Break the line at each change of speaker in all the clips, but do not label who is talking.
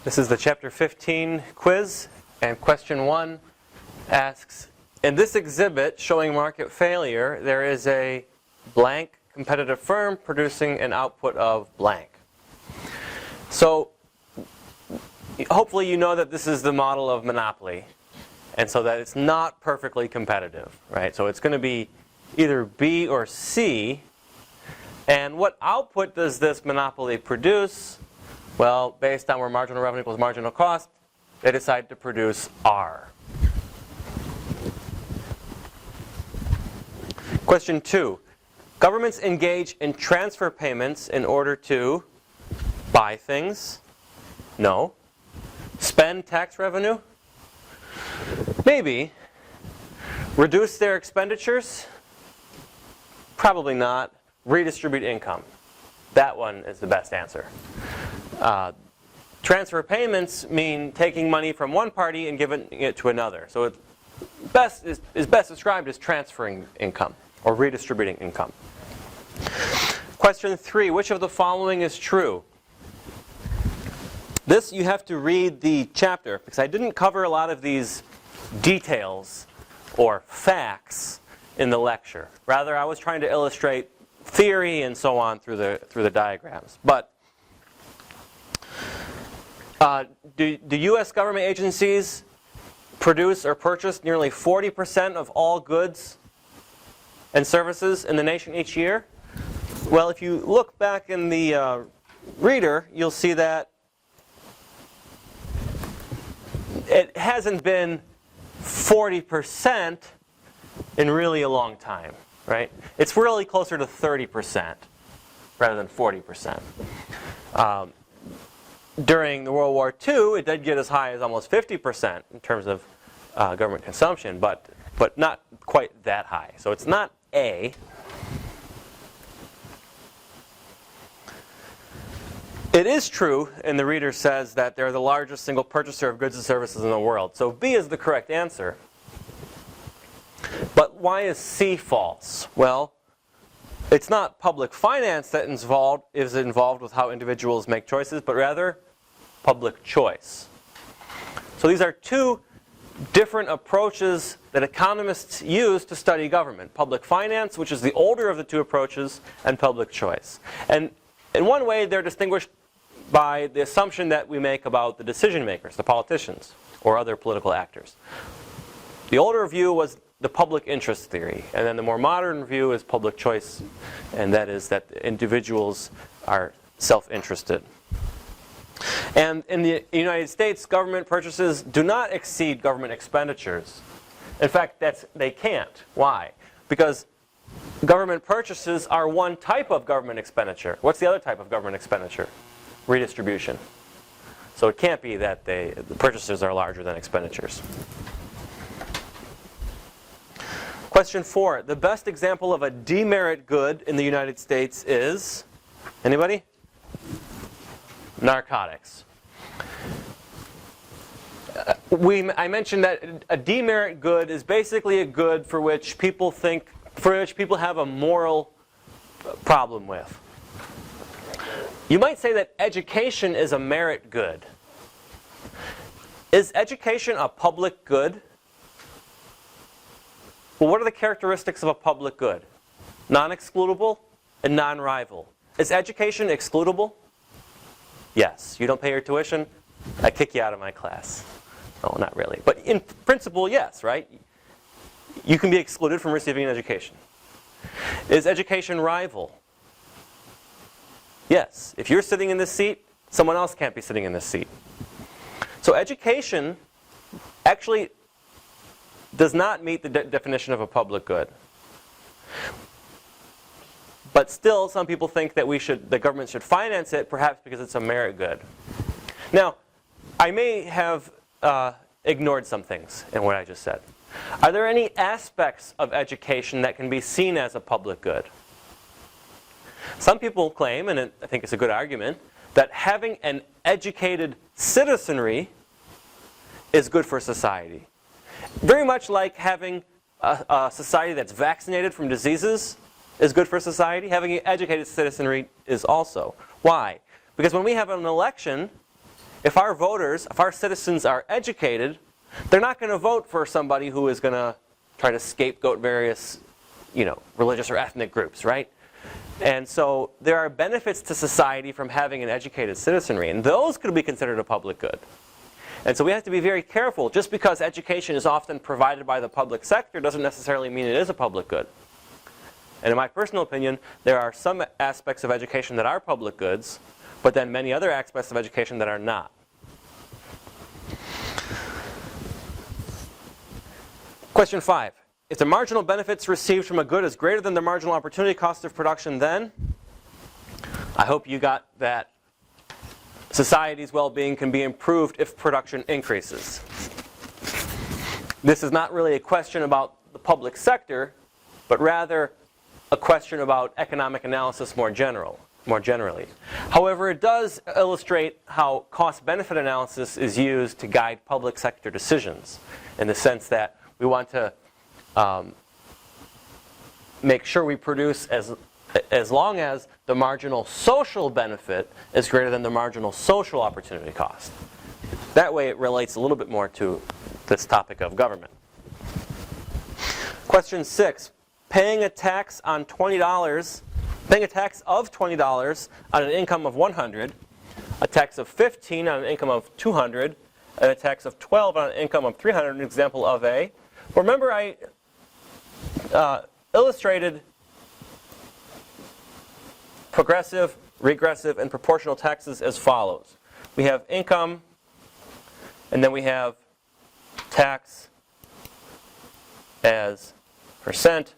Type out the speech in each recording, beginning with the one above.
This is the Chapter 15 quiz, and question 1 asks, in this exhibit showing market failure, there is a blank competitive firm producing an output of blank. So, hopefully you know that this is the model of monopoly, and so that it's not perfectly competitive, right? So it's going to be either B or C. And what output does this monopoly produce? Well, based on where marginal revenue equals marginal cost, they decide to produce R. Question 2. Governments engage in transfer payments in order to buy things? No. Spend tax revenue? Maybe. Reduce their expenditures? Probably not. Redistribute income. That one is the best answer. Transfer payments mean taking money from one party and giving it to another. So it is best described as transferring income or redistributing income. Question 3. Which of the following is true? This you have to read the chapter because I didn't cover a lot of these details or facts in the lecture. Rather, I was trying to illustrate theory and so on through the diagrams. But do U.S. government agencies produce or purchase nearly 40% of all goods and services in the nation each year? Well, if you look back in the reader, you'll see that it hasn't been 40% in really a long time, right? It's really closer to 30% rather than 40%. During the World War II, it did get as high as almost 50% in terms of government consumption, but not quite that high. So it's not A. It is true, and the reader says, that they're the largest single purchaser of goods and services in the world. So B is the correct answer. But why is C false? Well, it's not public finance that is involved with how individuals make choices, but rather public choice. So these are two different approaches that economists use to study government. Public finance, which is the older of the two approaches, and public choice. And in one way, they're distinguished by the assumption that we make about the decision makers, the politicians, or other political actors. The older view was the public interest theory, and then the more modern view is public choice, and that is that individuals are self-interested. And in the United States, government purchases do not exceed government expenditures. In fact, they can't. Why? Because government purchases are one type of government expenditure. What's the other type of government expenditure? Redistribution. So it can't be that the purchases are larger than expenditures. Question 4. The best example of a demerit good in the United States is? Anybody? Narcotics. I mentioned that a demerit good is basically a good for which people have a moral problem with. You might say that education is a merit good. Is education a public good? Well, what are the characteristics of a public good? Non-excludable and non-rival. Is education excludable? Yes. You don't pay your tuition? I kick you out of my class. No, not really. But in principle, yes, right? You can be excluded from receiving an education. Is education rival? Yes. If you're sitting in this seat, someone else can't be sitting in this seat. So education actually does not meet the definition of a public good. But still, some people think that the government should finance it, perhaps because it's a merit good. Now, I may have ignored some things in what I just said. Are there any aspects of education that can be seen as a public good? Some people claim, and I think it's a good argument, that having an educated citizenry is good for society. Very much like having a society that's vaccinated from diseases is good for society, having an educated citizenry is also. Why? Because when we have an election, if our voters, if our citizens are educated, they're not going to vote for somebody who is going to try to scapegoat various, religious or ethnic groups, right? And so there are benefits to society from having an educated citizenry, and those could be considered a public good. And so we have to be very careful. Just because education is often provided by the public sector doesn't necessarily mean it is a public good. And in my personal opinion, there are some aspects of education that are public goods, but then many other aspects of education that are not. Question 5. If the marginal benefits received from a good is greater than the marginal opportunity cost of production, then I hope you got that society's well-being can be improved if production increases. This is not really a question about the public sector, but rather a question about economic analysis more generally. However, it does illustrate how cost-benefit analysis is used to guide public sector decisions, in the sense that we want to make sure we produce as long as the marginal social benefit is greater than the marginal social opportunity cost. That way it relates a little bit more to this topic of government. Question 6. Paying a tax of $20 on an income of $100, a tax of $15 on an income of $200, and a tax of $12 on an income of $300, an example of a. Remember I illustrated progressive, regressive, and proportional taxes as follows. We have income, and then we have tax as percent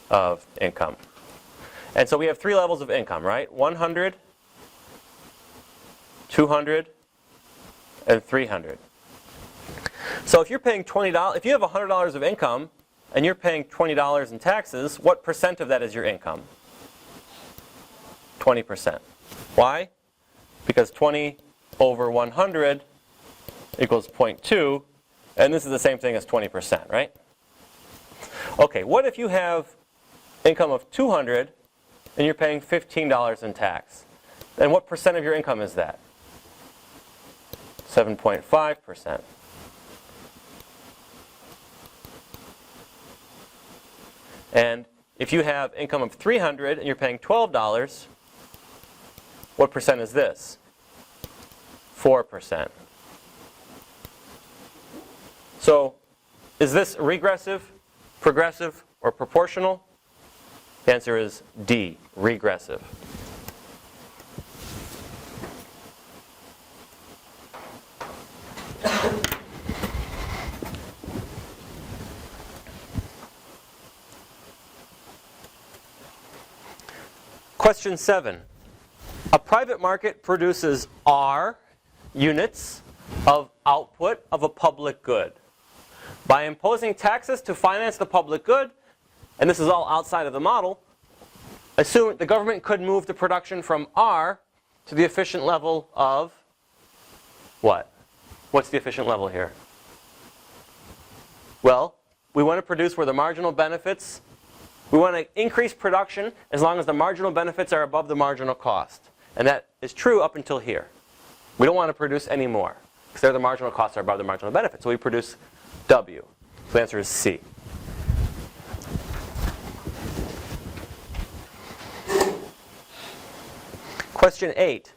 of income. And so we have 3 levels of income, right? 100, 200, and 300. So if you're paying $20, if you have $100 of income and you're paying $20 in taxes, what percent of that is your income? 20%. Why? Because 20 over 100 equals 0.2, and this is the same thing as 20%, right? Okay, what if you have income of 200 and you're paying $15 in tax? Then what percent of your income is that? 7.5%. And if you have income of 300 and you're paying $12, what percent is this? 4%. So, is this regressive, progressive, or proportional? The answer is D, regressive. Question 7. A private market produces R units of output of a public good. By imposing taxes to finance the public good, and this is all outside of the model, assume the government could move the production from R to the efficient level of what? What's the efficient level here? Well, we want to produce where the marginal benefits, we want to increase production as long as the marginal benefits are above the marginal cost. And that is true up until here. We don't want to produce any more, because there the marginal costs are above the marginal benefits. So we produce W. So the answer is C. Question 8.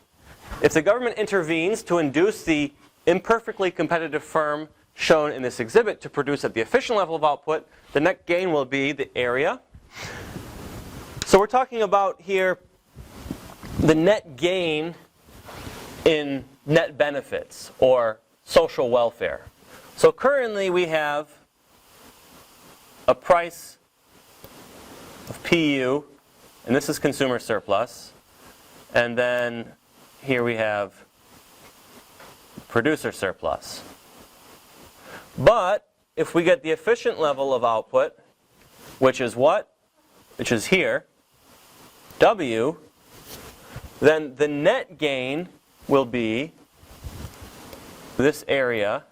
If the government intervenes to induce the imperfectly competitive firm shown in this exhibit to produce at the efficient level of output, the net gain will be the area. So we're talking about here the net gain in net benefits or social welfare. So currently we have a price of PU, and this is consumer surplus, and then here we have producer surplus. But if we get the efficient level of output, which is what? Which is here, W, then the net gain will be this area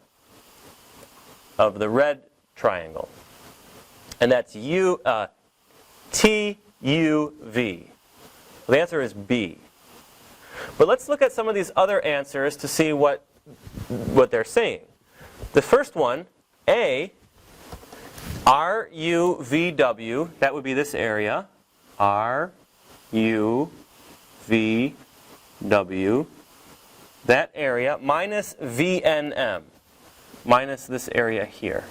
of the red triangle. And that's TUV. The answer is B. But let's look at some of these other answers to see what what they're saying. The first one, A, RUVW, that would be this area, RUVW, that area, minus VNM, minus this area here.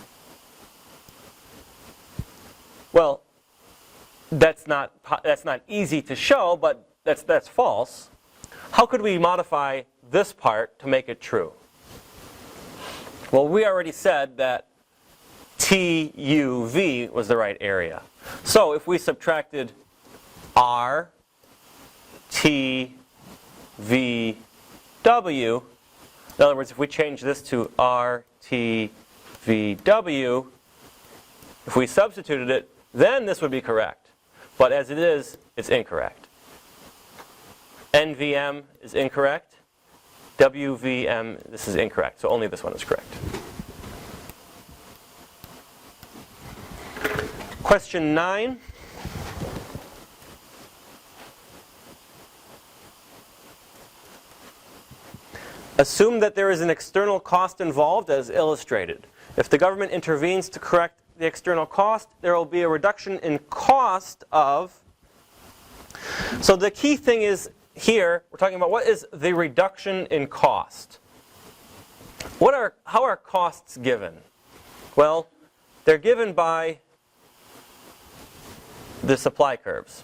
Well, that's not easy to show, but that's false. How could we modify this part to make it true? Well, we already said that TUV was the right area. So if we subtracted R, T, V, W, in other words, if we change this to R, T, V, W, if we substituted it, then this would be correct. But as it is, it's incorrect. NVM is incorrect. WVM, this is incorrect. So only this one is correct. Question 9. Assume that there is an external cost involved as illustrated. If the government intervenes to correct the external cost, there will be a reduction in cost of... So the key thing is here, we're talking about what is the reduction in cost. How are costs given? Well, they're given by the supply curves.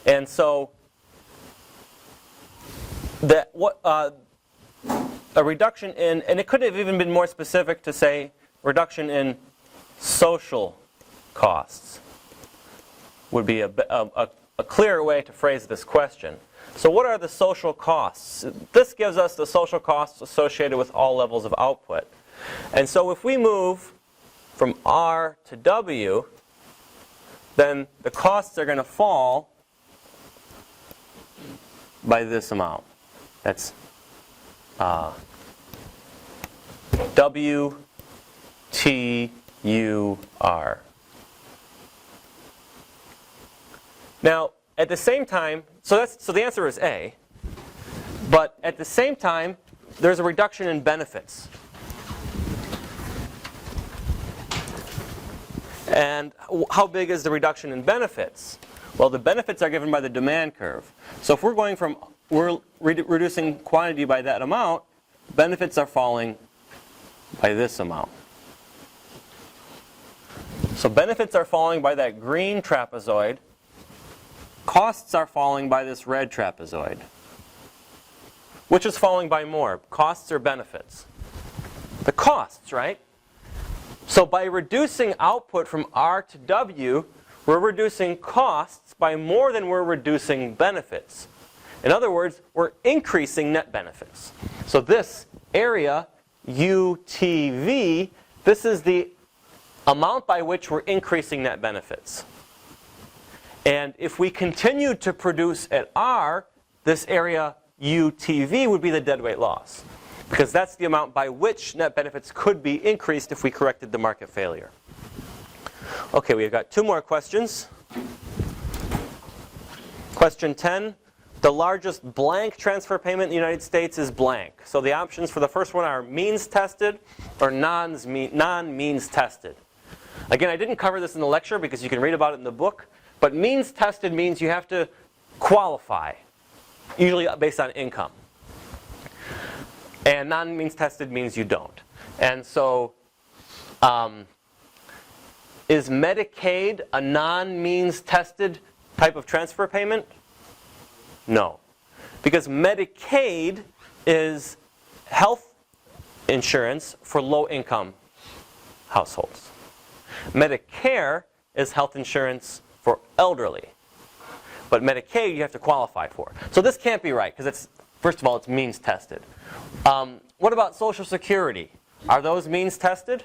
And so that a reduction in, and it could have even been more specific to say reduction in social costs would be a clearer way to phrase this question. So what are the social costs? This gives us the social costs associated with all levels of output. And so if we move from R to W, then the costs are going to fall by this amount. That's W, T, U, R. Now, at the same time, so the answer is A. But at the same time, there's a reduction in benefits. And how big is the reduction in benefits? Well, the benefits are given by the demand curve. So if we're reducing quantity by that amount, benefits are falling by this amount. So benefits are falling by that green trapezoid. Costs are falling by this red trapezoid. Which is falling by more, costs or benefits? The costs, right? So by reducing output from R to W, we're reducing costs by more than we're reducing benefits. In other words, we're increasing net benefits. So this area, UTV, this is the amount by which we're increasing net benefits. And if we continue to produce at R, this area UTV would be the deadweight loss. Because that's the amount by which net benefits could be increased if we corrected the market failure. Okay, we've got 2 more questions. Question 10. The largest blank transfer payment in the United States is blank. So the options for the first one are means tested or non-means tested. Again, I didn't cover this in the lecture because you can read about it in the book. But means tested means you have to qualify, usually based on income. And non-means tested means you don't. And so, is Medicaid a non-means tested type of transfer payment? No. Because Medicaid is health insurance for low-income households. Medicare is health insurance for elderly. But Medicaid you have to qualify for. So this can't be right, because it's, first of all, it's means tested. What about Social Security? Are those means tested?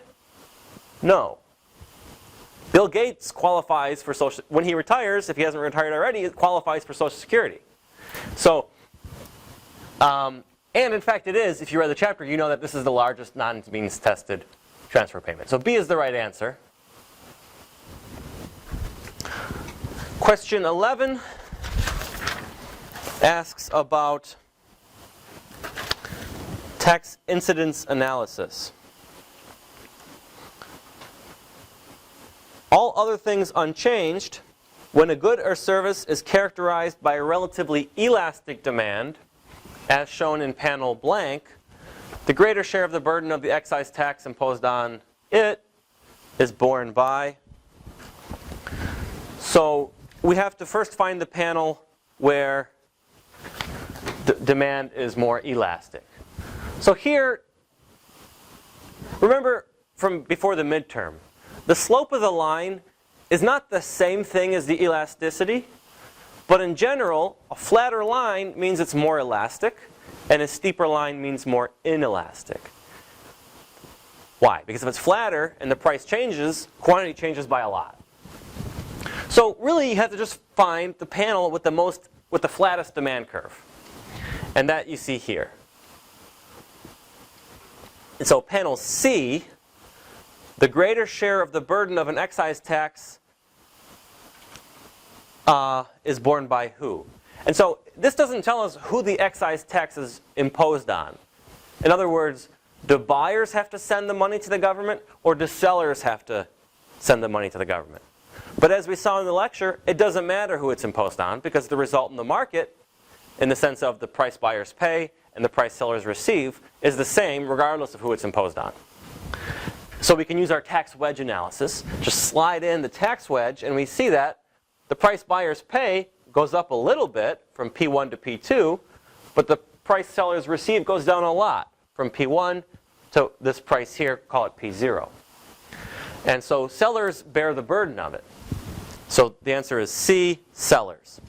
No. Bill Gates qualifies for Social, when he retires, if he hasn't retired already, he qualifies for Social Security. So, and in fact it is, if you read the chapter, you know that this is the largest non-means tested transfer payment. So B is the right answer. Question 11 asks about Tax incidence analysis. All other things unchanged, when a good or service is characterized by a relatively elastic demand, as shown in panel blank, the greater share of the burden of the excise tax imposed on it is borne by. So we have to first find the panel where the demand is more elastic. So here, remember from before the midterm, the slope of the line is not the same thing as the elasticity, but in general, a flatter line means it's more elastic, and a steeper line means more inelastic. Why? Because if it's flatter and the price changes, quantity changes by a lot. So really, you have to just find the panel with the flattest demand curve, and that you see here. And so panel C, the greater share of the burden of an excise tax is borne by who? And so this doesn't tell us who the excise tax is imposed on. In other words, do buyers have to send the money to the government, or do sellers have to send the money to the government? But as we saw in the lecture, it doesn't matter who it's imposed on, because the result in the market, in the sense of the price buyers pay and the price sellers receive, is the same regardless of who it's imposed on. So we can use our tax wedge analysis, just slide in the tax wedge, and we see that the price buyers pay goes up a little bit from P1 to P2, but the price sellers receive goes down a lot from P1 to this price here, call it P0. And so sellers bear the burden of it. So the answer is C, sellers.